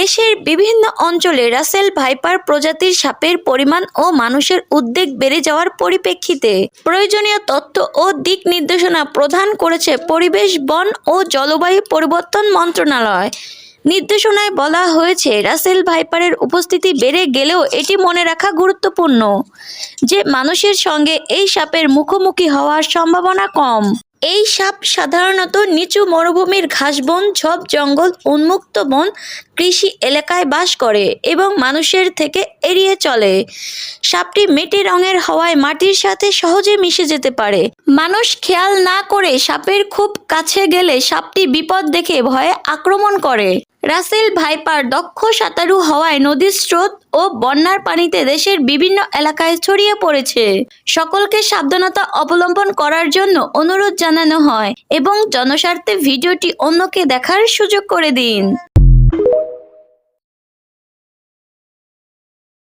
দেশের বিভিন্ন অঞ্চলে রাসেল ভাইপার প্রজাতির সাপের পরিমাণ ও মানুষের উদ্বেগ বেড়ে যাওয়ার পরিপ্রেক্ষিতে প্রয়োজনীয় তথ্য ও দিক নির্দেশনা প্রদান করেছে পরিবেশ, বন ও জলবায়ু পরিবর্তন মন্ত্রণালয়। নির্দেশনায় বলা হয়েছে, রাসেল ভাইপারের উপস্থিতি বেড়ে গেলেও এটি মনে রাখা গুরুত্বপূর্ণ যে মানুষের সঙ্গে এই সাপের মুখোমুখি হওয়ার সম্ভাবনা কম। এই সাপ সাধারণত নিচু মরুভূমির ঘাসবন, ঝোপ জঙ্গল, উন্মুক্ত বন, কৃষি এলাকায় বাস করে এবং মানুষের থেকে এড়িয়ে চলে। সাপটি মেটে রঙের হওয়ায় মাটির সাথে সহজে মিশে যেতে পারে। মানুষ খেয়াল না করে সাপের খুব কাছে গেলে সাপটি বিপদ দেখে ভয়ে আক্রমণ করে। রাসেল ভাইপার দক্ষ সাঁতারু হওয়ায় নদীর স্রোত ও বন্যার পানিতে দেশের বিভিন্ন এলাকায় ছড়িয়ে পড়েছে। সকলকে সাবধানতা অবলম্বন করার জন্য অনুরোধ জানানো হয় এবং জনস্বার্থে ভিডিওটি অন্যকে দেখার সুযোগ করে দিন।